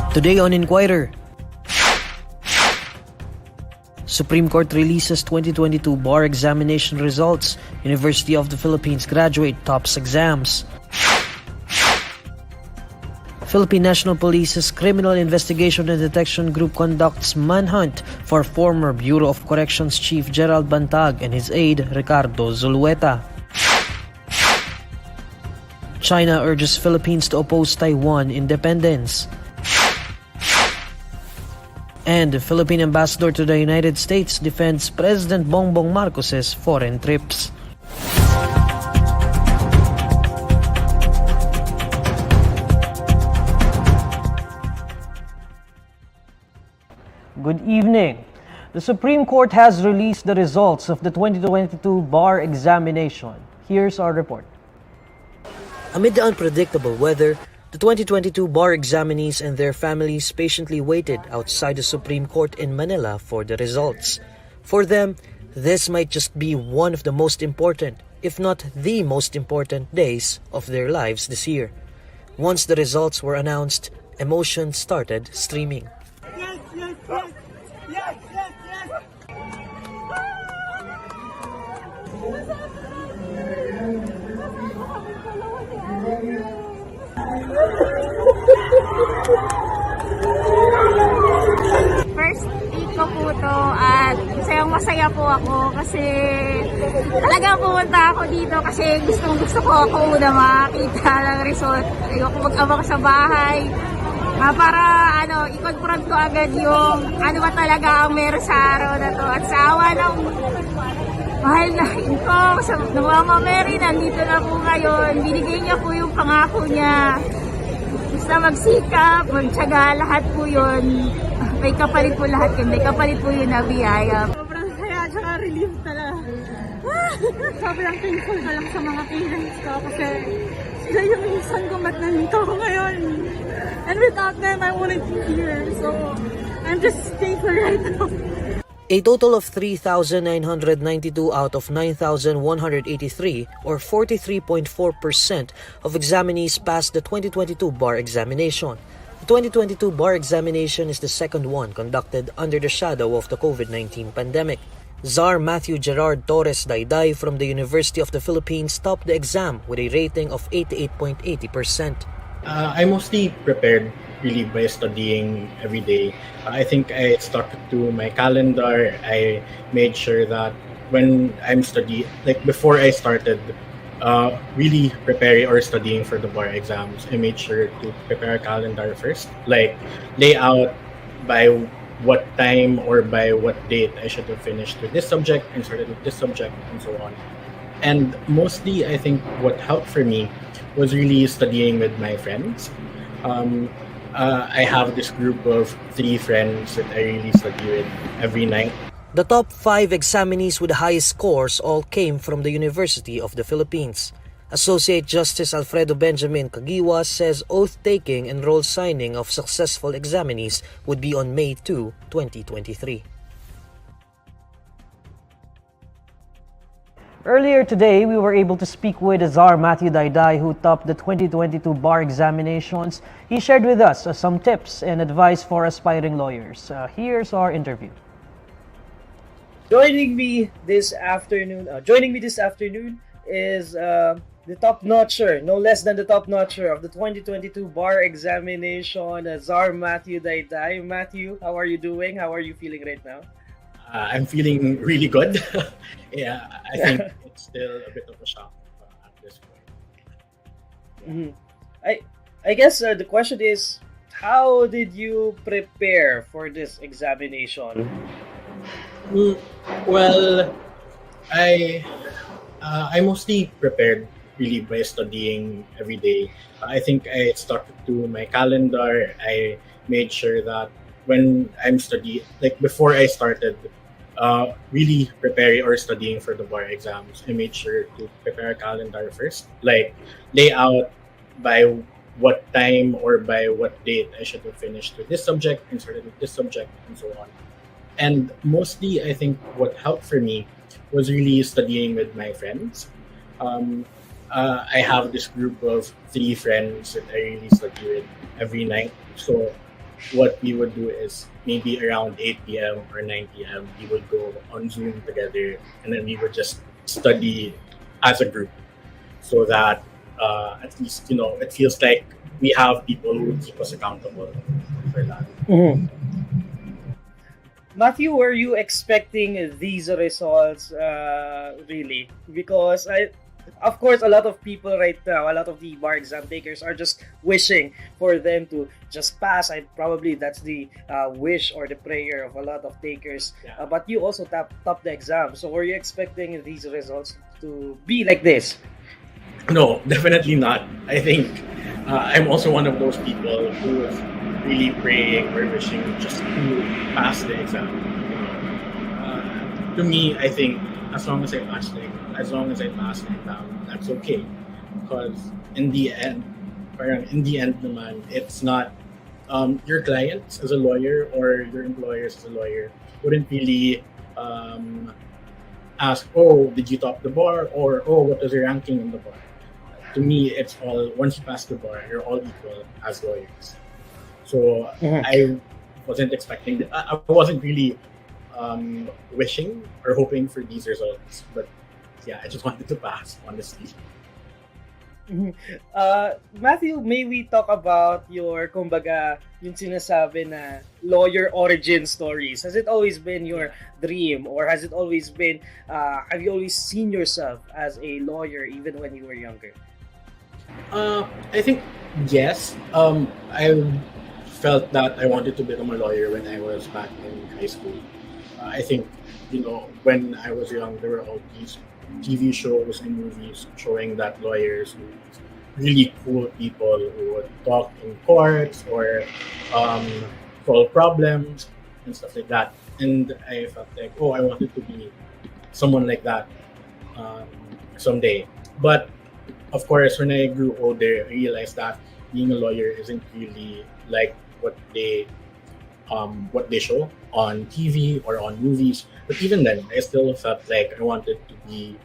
Today on Inquirer, Supreme Court releases 2022 bar examination results. University of the Philippines graduate tops exams. Philippine National Police's Criminal Investigation and Detection Group conducts manhunt for former Bureau of Corrections Chief Gerald Bantag and his aide Ricardo Zulueta. China urges Philippines to oppose Taiwan independence. And the Philippine ambassador to the United States defends President Bongbong Marcos's foreign trips. Good evening. The Supreme Court has released the results of the 2022 bar examination. Here's our report. Amid the unpredictable weather, the 2022 bar examinees and their families patiently waited outside the Supreme Court in Manila for the results. For them, this might just be one of the most important, if not the most important days of their lives this year. Once the results were announced, emotions started streaming. First week ko po to at masaya po ako kasi talaga pumunta ako dito kasi gusto ko ako una makakita ng result. Ayoko mag-abang sa bahay para i-confront ko agad yung ano ba talaga ang meron sa araw na to. At sa awa ng mahal na ko, sa Mama Mary, nandito na po ngayon. Binigay niya po yung pangako niya. Basta magsikap, magtyaga, lahat po yun. May kapalit po lahat yun. May kapalit po yun na biyaya. Sobrang saya, tsaka relief talaga. Sobrang thankful ka lang sa mga parents ko kasi sila yung reason kung ba't nandito ako ngayon. And without them, I wouldn't be here. So, I'm just thankful right now. A total of 3,992 out of 9,183 or 43.4% of examinees passed the 2022 bar examination. The 2022 bar examination is the second one conducted under the shadow of the COVID-19 pandemic. Czar Matthew Gerard Torres Dayday from the University of the Philippines topped the exam with a rating of 88.80%. I mostly prepared really by studying every day. I think I stuck to my calendar. I made sure that when I'm studying, like before I started really preparing or studying for the bar exams, I made sure to prepare a calendar first, like lay out by what time or by what date I should have finished with this subject and started with this subject and so on. And mostly, I think what helped for me was really studying with my friends. I have this group of 3 friends that I really study with every night. The top 5 examinees with the highest scores all came from the University of the Philippines. Associate Justice Alfredo Benjamin Caguiwa says oath-taking and roll signing of successful examinees would be on May 2, 2023. Earlier today, we were able to speak with Czar Matthew Dayday, who topped the 2022 bar examinations. He shared with us some tips and advice for aspiring lawyers. Here's our interview. Joining me this afternoon is the top-notcher, no less than the top-notcher of the 2022 bar examination, Czar Matthew Dayday. Matthew, how are you doing? How are you feeling right now? I'm feeling really good. Yeah, I think it's still a bit of a shock at this point. Mm-hmm. I guess the question is, how did you prepare for this examination? Well, I mostly prepared really by studying every day. I think I stuck to my calendar. I made sure that when I'm studying, like before I started really preparing or studying for the bar exams, I made sure to prepare a calendar first, like lay out by what time or by what date I should have finished with this subject and started with this subject and so on. And mostly, I think what helped for me was really studying with my friends. I have this group of 3 friends that I really study with every night. So what we would do is maybe around 8 p.m. or 9 p.m. we would go on Zoom together, and then we would just study as a group, so that at least it feels like we have people who keep us accountable for that. Matthew, were you expecting these results really? Because of course, a lot of people right now, a lot of the bar exam takers are just wishing for them to just pass. And probably that's the wish or the prayer of a lot of takers. Yeah. But you also top the exam. So were you expecting these results to be like this? No, definitely not. I think I'm also one of those people who is really praying or wishing just to pass the exam. To me, I think as long as I pass the exam, that's okay. Because in the end, naman, it's not your clients as a lawyer or your employers as a lawyer wouldn't really ask, oh, did you top the bar, or oh, what was your ranking in the bar. To me, it's all, once you pass the bar, you're all equal as lawyers. So I wasn't expecting that. I wasn't really wishing or hoping for these results, but yeah, I just wanted to pass, honestly. Matthew, may we talk about your, kumbaga, yung sinasabi na lawyer origin stories? Has it always been your dream, or has it always been, have you always seen yourself as a lawyer even when you were younger? I think yes. I felt that I wanted to become a lawyer when I was back in high school. I think, when I was young, there were all these TV shows and movies showing that lawyers were really cool people who would talk in courts or solve problems and stuff like that. And I felt like, oh, I wanted to be someone like that someday. But of course, when I grew older, I realized that being a lawyer isn't really like what they show on TV or on movies. But even then, I still felt like I wanted to be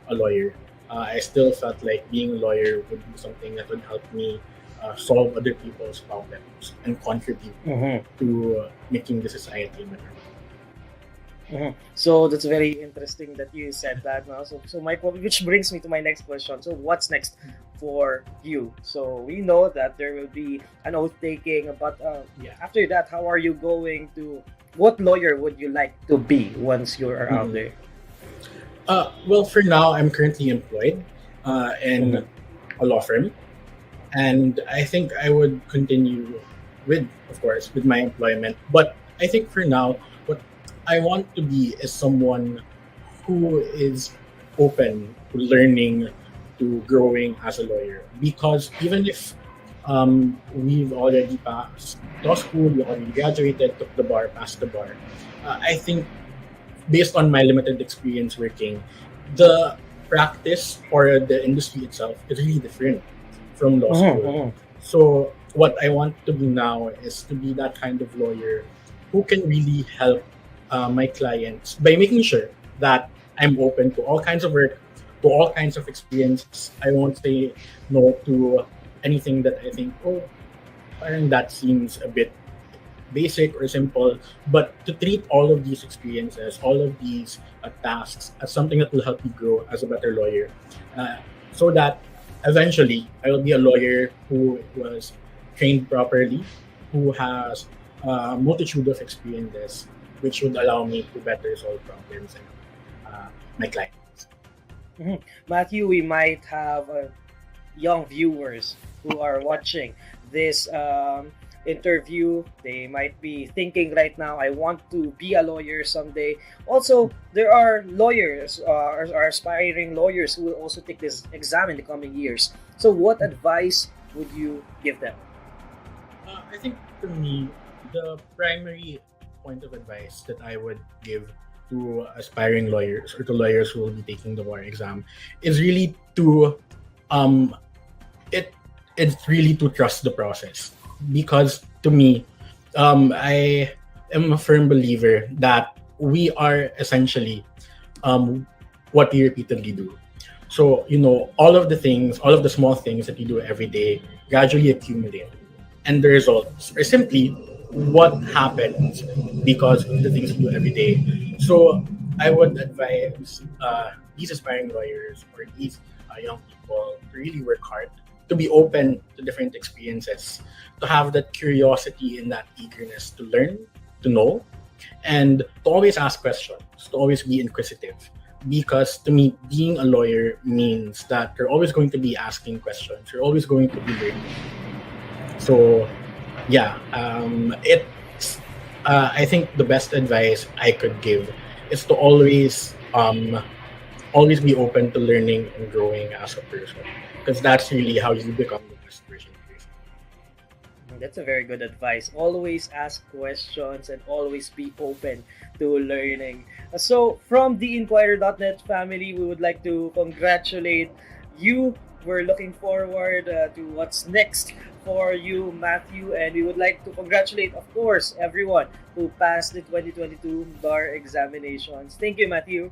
a lawyer. I still felt like being a lawyer would be something that would help me solve other people's problems and contribute to making the society better. So that's very interesting that you said that now. So which brings me to my next question. So what's next for you? So we know that there will be an oath taking, but after that, how are you going to? What lawyer would you like to be once you're out there? Well, for now, I'm currently employed in a law firm, and I think I would continue with my employment. But I think for now, what I want to be is someone who is open to learning, to growing as a lawyer. Because even if we've already passed law school, we already graduated, took the bar, passed the bar, I think based on my limited experience working, the practice or the industry itself is really different from law school. So what I want to be now is to be that kind of lawyer who can really help my clients by making sure that I'm open to all kinds of work, to all kinds of experiences. I won't say no to anything that I think, oh, parang that seems a bit basic or simple, but to treat all of these experiences, all of these tasks as something that will help me grow as a better lawyer, so that eventually I will be a lawyer who was trained properly, who has a multitude of experiences, which would allow me to better solve problems and my clients. Matthew, we might have young viewers who are watching this interview. They might be thinking right now, I want to be a lawyer someday. Also, there are lawyers or aspiring lawyers who will also take this exam in the coming years. So what advice would you give them? I think for me, the primary point of advice that I would give to aspiring lawyers or to lawyers who will be taking the bar exam is really to it's really to trust the process. Because to me, I am a firm believer that we are essentially what we repeatedly do. So, all of the small things that you do every day gradually accumulate. And the results are simply what happens because of the things you do every day. So I would advise these aspiring lawyers or these young people to really work hard, to be open to different experiences, to have that curiosity and that eagerness to learn, to know, and to always ask questions, to always be inquisitive. Because to me, being a lawyer means that you're always going to be asking questions, you're always going to be learning. So, yeah, it's. I think the best advice I could give is to always be open to learning and growing as a person, because that's really how you become the best version of yourself. That's a very good advice. Always ask questions and always be open to learning. So, from the INQUIRER.net family, we would like to congratulate you. We're looking forward to what's next for you, Matthew, and we would like to congratulate, of course, everyone who passed the 2022 bar examinations. Thank you, Matthew.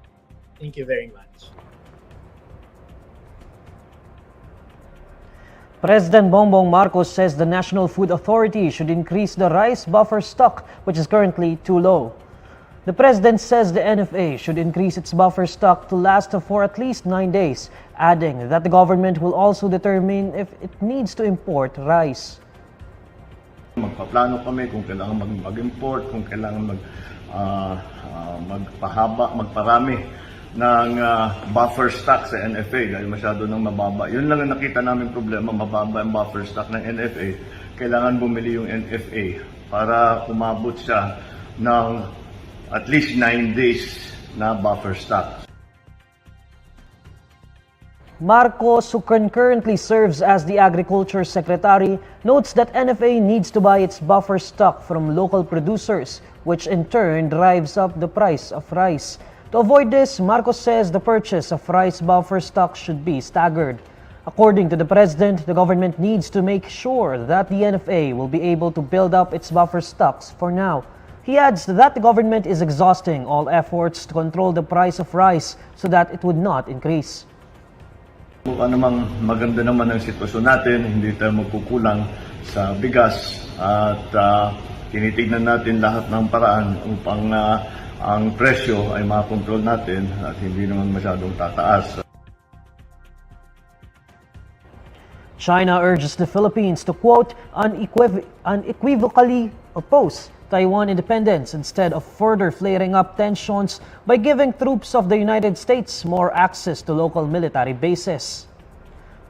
Thank you very much. President Bongbong Marcos says the National Food Authority should increase the rice buffer stock, which is currently too low. The president says the NFA should increase its buffer stock to last for at least 9 days, adding that the government will also determine if it needs to import rice. Magpaplano kami kung kailangan mag-import, kung kailangan magparami ng buffer stock sa NFA dahil masyado nang mababa. Yun lang ang nakita namin problema, mababa ang buffer stock ng NFA. Kailangan bumili yung NFA para umabot siya ng at least 9 days na buffer stock. Marcos, who currently serves as the Agriculture Secretary, notes that NFA needs to buy its buffer stock from local producers, which in turn drives up the price of rice. To avoid this, Marcos says the purchase of rice buffer stock should be staggered. According to the president, the government needs to make sure that the NFA will be able to build up its buffer stocks for now. He adds that the government is exhausting all efforts to control the price of rice so that it would not increase. Mukha namang maganda naman ang sitwasyon natin, hindi tayo magkukulang sa bigas at tinitignan natin lahat ng paraan upang ang presyo ay makontrol natin at hindi naman masyadong tataas. China urges the Philippines to, quote, unequivocally oppose Taiwan independence instead of further flaring up tensions by giving troops of the United States more access to local military bases.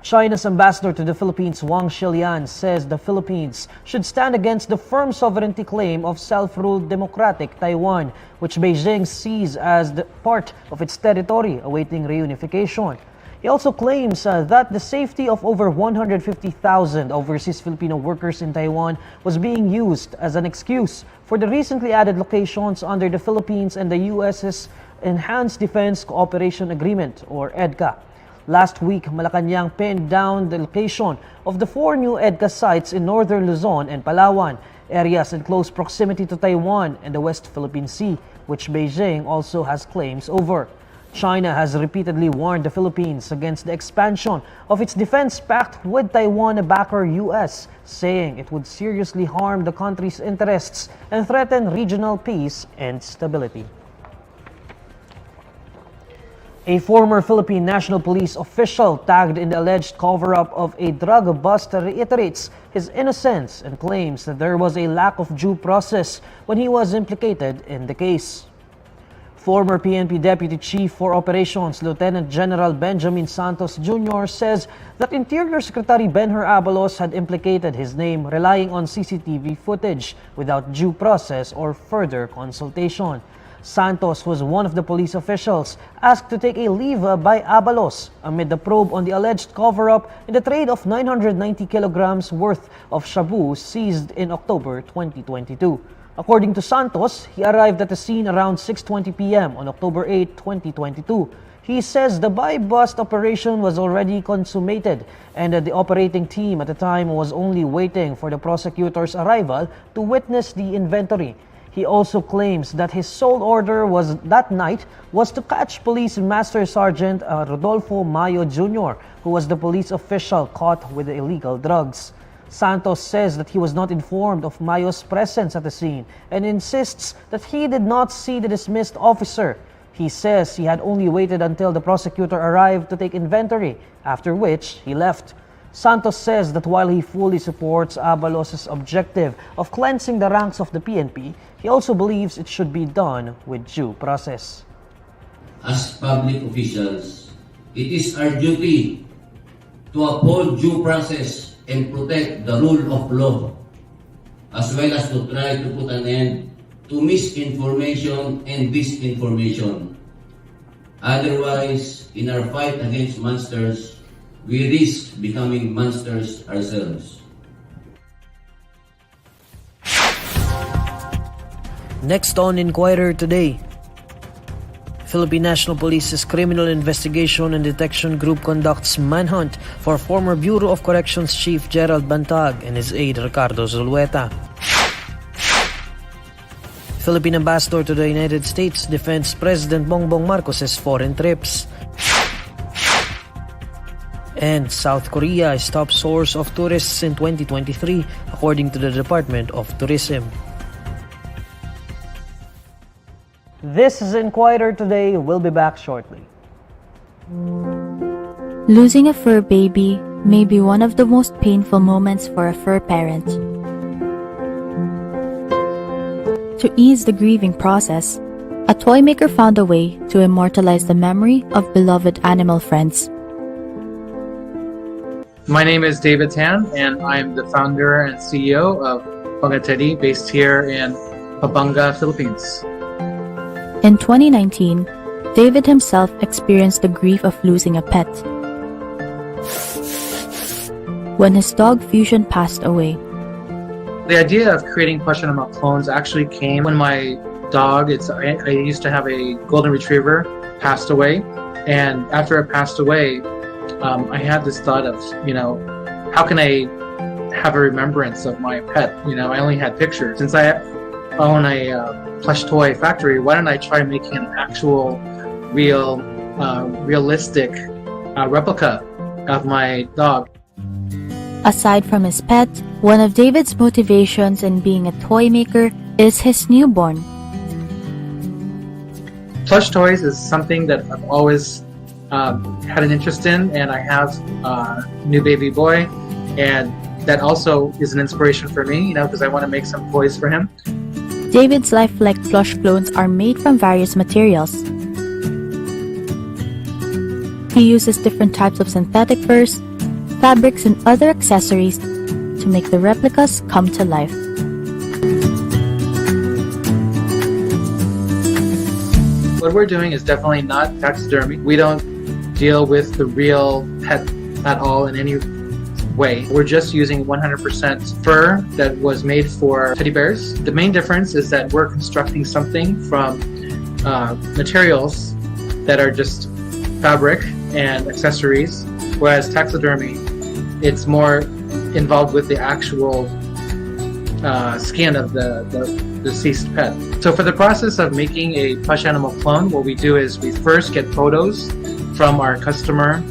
China's ambassador to the Philippines, Wang Shilian, says the Philippines should stand against the firm sovereignty claim of self-ruled democratic Taiwan, which Beijing sees as the part of its territory awaiting reunification. He also claims that the safety of over 150,000 overseas Filipino workers in Taiwan was being used as an excuse for the recently added locations under the Philippines and the US's Enhanced Defense Cooperation Agreement, or Edca. Last week, Malacanang pinned down the location of the 4 new Edca sites in northern Luzon and Palawan, areas in close proximity to Taiwan and the West Philippine Sea, which Beijing also has claims over. China has repeatedly warned the Philippines against the expansion of its defense pact with Taiwan backer US, saying it would seriously harm the country's interests and threaten regional peace and stability. A former Philippine National Police official tagged in the alleged cover-up of a drug bust reiterates his innocence and claims that there was a lack of due process when he was implicated in the case. Former PNP Deputy Chief for Operations Lieutenant General Benjamin Santos Jr. says that Interior Secretary Benher Abalos had implicated his name relying on CCTV footage without due process or further consultation. Santos was one of the police officials asked to take a leave by Abalos amid the probe on the alleged cover-up in the trade of 990 kilograms worth of shabu seized in October 2022. According to Santos, he arrived at the scene around 6:20 p.m. on October 8, 2022. He says the buy-bust operation was already consummated and that the operating team at the time was only waiting for the prosecutor's arrival to witness the inventory. He also claims that his sole order that night was to catch Police Master Sergeant Rodolfo Mayo Jr., who was the police official caught with the illegal drugs. Santos says that he was not informed of Mayo's presence at the scene and insists that he did not see the dismissed officer. He says he had only waited until the prosecutor arrived to take inventory, after which he left. Santos says that while he fully supports Abalos' objective of cleansing the ranks of the PNP, he also believes it should be done with due process. As public officials, it is our duty to uphold due process and protect the rule of law, as well as to try to put an end to misinformation and disinformation. Otherwise, in our fight against monsters, we risk becoming monsters ourselves. Next on Inquirer today, Philippine National Police's Criminal Investigation and Detection Group conducts manhunt for former Bureau of Corrections Chief Gerald Bantag and his aide Ricardo Zulueta. Philippine Ambassador to the United States defends President Bongbong Marcos's foreign trips. And South Korea is top source of tourists in 2023, according to the Department of Tourism. This is Inquirer Today. We'll be back shortly. Losing a fur baby may be one of the most painful moments for a fur parent. To ease the grieving process, a toy maker found a way to immortalize the memory of beloved animal friends. My name is David Tan, and I'm the founder and CEO of Pangatedi, based here in Pampanga, Philippines. In 2019, David himself experienced the grief of losing a pet. When his dog Fusion passed away, The idea of creating plush animal clones actually came when my dog, I used to have a golden retriever, passed away. And after it passed away, I had this thought of, how can I have a remembrance of my pet? I only had pictures. Since I own a plush toy factory, why don't I try making an actual, realistic replica of my dog? aside from his pet, one of David's motivations in being a toy maker is his newborn. Plush toys is something that I've always had an interest in, and I have a new baby boy, and that also is an inspiration for me, because I want to make some toys for him. David's lifelike plush clones are made from various materials. He uses different types of synthetic furs, fabrics, and other accessories to make the replicas come to life. What we're doing is definitely not taxidermy. We don't deal with the real pet at all in any way. We're just using 100% fur that was made for teddy bears. The main difference is that we're constructing something from materials that are just fabric and accessories, whereas taxidermy, it's more involved with the actual skin of the deceased pet. So for the process of making a plush animal clone, what we do is we first get photos from our customer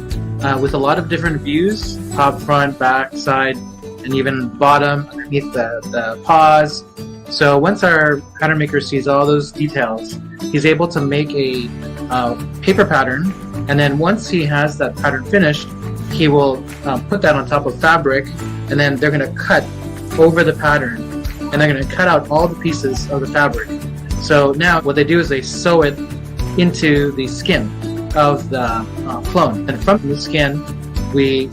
with a lot of different views, top, front, back, side, and even bottom, underneath the paws. So once our pattern maker sees all those details, he's able to make a paper pattern, and then once he has that pattern finished, he will put that on top of fabric, and then they're going to cut over the pattern, and they're going to cut out all the pieces of the fabric. So now what they do is they sew it into the skin of the clone, and from the skin we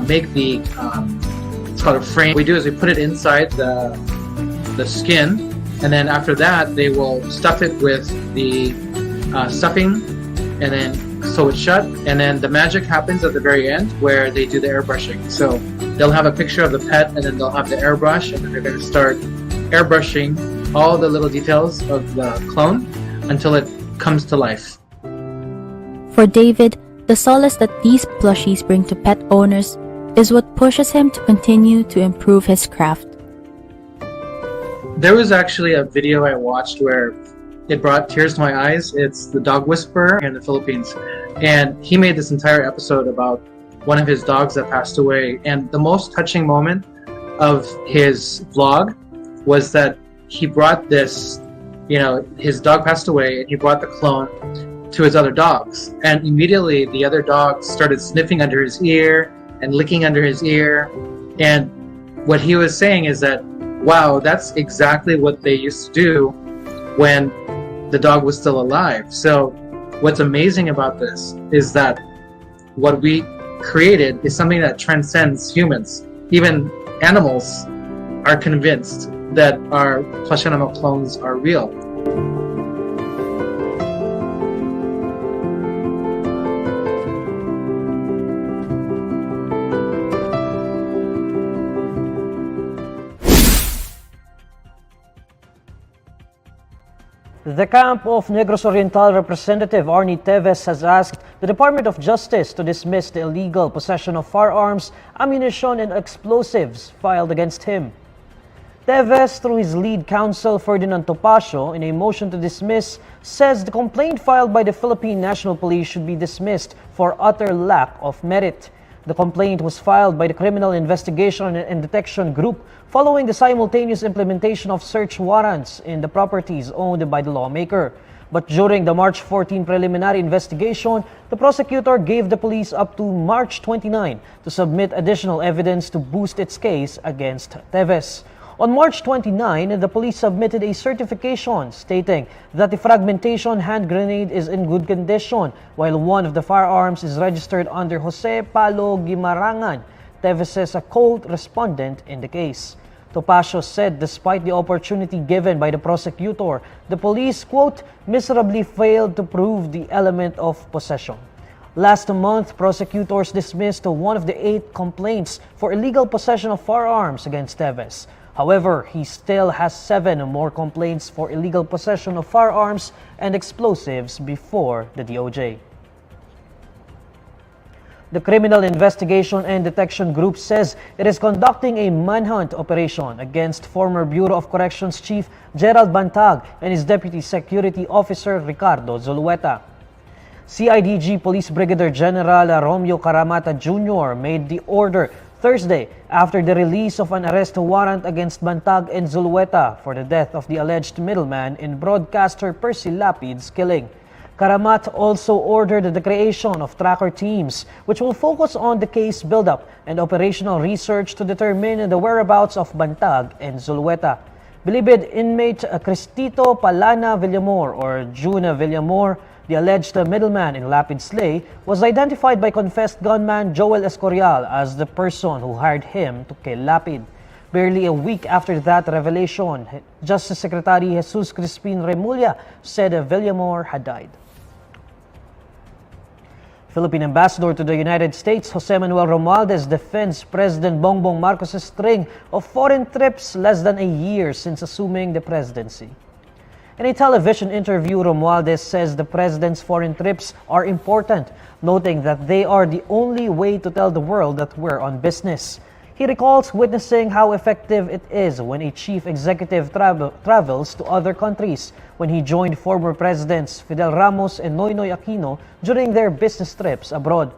make the it's called a frame. What we do is we put it inside the skin, and then after that they will stuff it with the stuffing, and then sew it shut, and then the magic happens at the very end where they do the airbrushing. So they'll have a picture of the pet, and then they'll have the airbrush, and then they're going to start airbrushing all the little details of the clone until it comes to life. For David, the solace that these plushies bring to pet owners is what pushes him to continue to improve his craft. There was actually a video I watched where it brought tears to my eyes. It's the dog whisperer here in the Philippines, and he made this entire episode about one of his dogs that passed away. And the most touching moment of his vlog was that he brought this, his dog passed away and he brought the clone to his other dogs. And immediately the other dogs started sniffing under his ear and licking under his ear. And what he was saying is that, wow, that's exactly what they used to do when the dog was still alive. So what's amazing about this is that what we created is something that transcends humans. Even animals are convinced that our plush animal clones are real. The camp of Negros Oriental Representative Arnolfo Teves has asked the Department of Justice to dismiss the illegal possession of firearms, ammunition, and explosives filed against him. Teves, through his lead counsel Ferdinand Topacio, in a motion to dismiss, says the complaint filed by the Philippine National Police should be dismissed for utter lack of merit. The complaint was filed by the Criminal Investigation and Detection Group following the simultaneous implementation of search warrants in the properties owned by the lawmaker. But during the March 14 preliminary investigation, the prosecutor gave the police up to March 29 to submit additional evidence to boost its case against Teves. On March 29, the police submitted a certification stating that the fragmentation hand grenade is in good condition, while one of the firearms is registered under Jose Palo Guimarangan, Teves' a co-respondent in the case. Topacio said despite the opportunity given by the prosecutor, the police, quote, miserably failed to prove the element of possession. Last month, prosecutors dismissed one of the 8 complaints for illegal possession of firearms against Teves. However, he still has 7 more complaints for illegal possession of firearms and explosives before the DOJ. The Criminal Investigation and Detection Group says it is conducting a manhunt operation against former Bureau of Corrections Chief Gerald Bantag and his Deputy Security Officer Ricardo Zulueta. CIDG Police Brigadier General Romeo Caramata Jr. made the order Thursday after the release of an arrest warrant against Bantag and Zulueta for the death of the alleged middleman in broadcaster Percy Lapid's killing. Karamat also ordered the creation of tracker teams which will focus on the case buildup and operational research to determine the whereabouts of Bantag and Zulueta. Bilibid inmate Cristito Palana Villamor or Juna Villamor, the alleged middleman in Lapid's slay, was identified by confessed gunman Joel Escorial as the person who hired him to kill Lapid. Barely a week after that revelation, Justice Secretary Jesus Crispin Remulla said Villamor had died. Philippine Ambassador to the United States Jose Manuel Romualdez defends President Bongbong Marcos' string of foreign trips less than a year since assuming the presidency. In a television interview, Romualdez says the president's foreign trips are important, noting that they are the only way to tell the world that we're on business. He recalls witnessing how effective it is when a chief executive travels to other countries when he joined former presidents Fidel Ramos and Noynoy Aquino during their business trips abroad.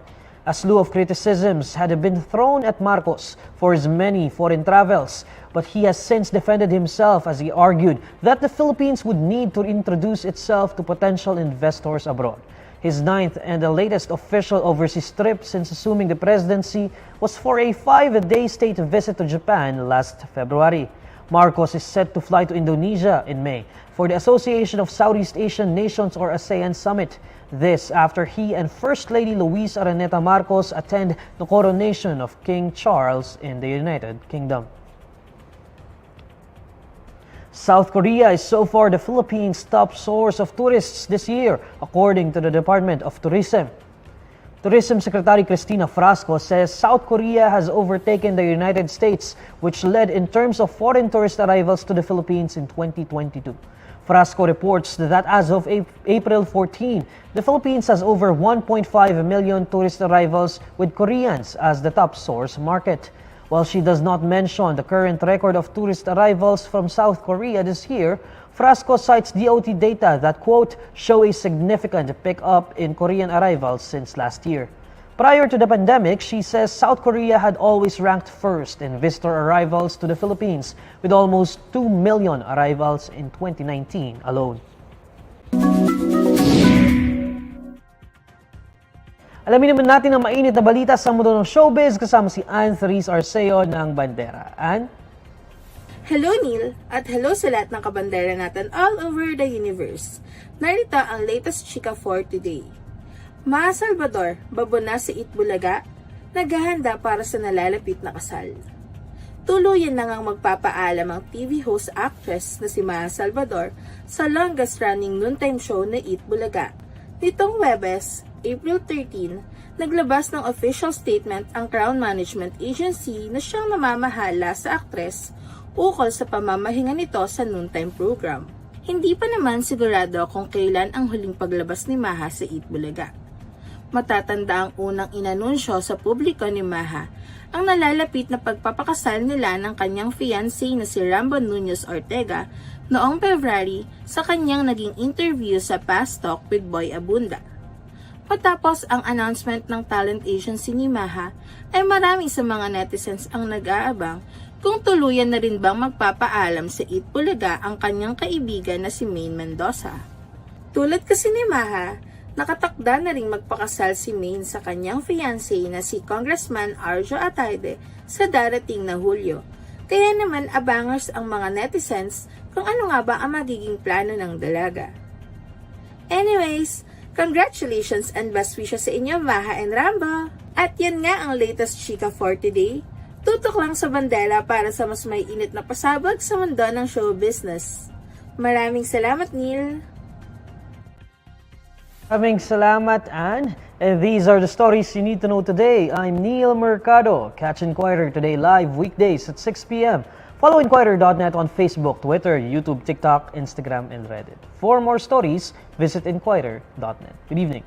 A slew of criticisms had been thrown at Marcos for his many foreign travels, but he has since defended himself as he argued that the Philippines would need to introduce itself to potential investors abroad. His 9th and the latest official overseas trip since assuming the presidency was for a 5-day state visit to Japan last February. Marcos is set to fly to Indonesia in May for the Association of Southeast Asian Nations or ASEAN Summit. This after he and First Lady Luisa Araneta Marcos attend the coronation of King Charles in the United Kingdom. South Korea is so far the Philippines' top source of tourists this year, according to the Department of Tourism. Tourism Secretary Cristina Frasco says South Korea has overtaken the United States, which led in terms of foreign tourist arrivals to the Philippines in 2022. Frasco reports that as of April 14, the Philippines has over 1.5 million tourist arrivals, with Koreans as the top source market. While she does not mention the current record of tourist arrivals from South Korea this year, Frasco cites DOT data that, quote, show a significant pickup in Korean arrivals since last year. Prior to the pandemic, she says South Korea had always ranked first in visitor arrivals to the Philippines, with almost 2 million arrivals in 2019 alone. Alamin naman natin ang mainit na balita sa mundo ng showbiz kasama si Ann Therese Arceo ng Bandera. Ann? Hello Neil, at hello sa lahat ng kabandera natin all over the universe. Narito ang latest chika for today. Maha Salvador, babona si Itbulaga, naghahanda para sa nalalapit na kasal. Tuluyan na ngang magpapaalam ang TV host actress na si Maha Salvador sa longest running noontime show na Itbulaga. Nitong Webes, April 13, naglabas ng official statement ang Crown Management Agency na siyang namamahala sa aktres ukol sa pamamahinga nito sa noontime program. Hindi pa naman sigurado kung kailan ang huling paglabas ni Maha sa Itbulaga. Matatanda ang unang inanunsyo sa publiko ni Maha ang nalalapit na pagpapakasal nila ng kanyang fiancé na si Rambo Nunez Ortega noong February sa kanyang naging interview sa Fast Talk with Boy Abunda. Matapos ang announcement ng talent agency ni Maha, ay marami sa mga netizens ang nag-aabang kung tuluyan na rin bang magpapaalam sa Itbulaga ang kanyang kaibigan na si Maine Mendoza. Tulad kasi ni Maha, nakatakda na ring magpakasal si Maine sa kanyang fiancé na si Congressman Arjo Atayde sa darating na Hulyo. Kaya naman abangers ang mga netizens kung ano nga ba ang magiging plano ng dalaga. Anyways, congratulations and best wishes sa inyo Maha and Rambo! At yan nga ang latest chika for today. Tutok lang sa bandera para sa mas may init na pasabog sa mundo ng show business. Maraming salamat Neil! Maraming salamat, Ann. And these are the stories you need to know today. I'm Neil Mercado. Catch Inquirer today live weekdays at 6 p.m. Follow INQUIRER.net on Facebook, Twitter, YouTube, TikTok, Instagram, and Reddit. For more stories, visit INQUIRER.net. Good evening.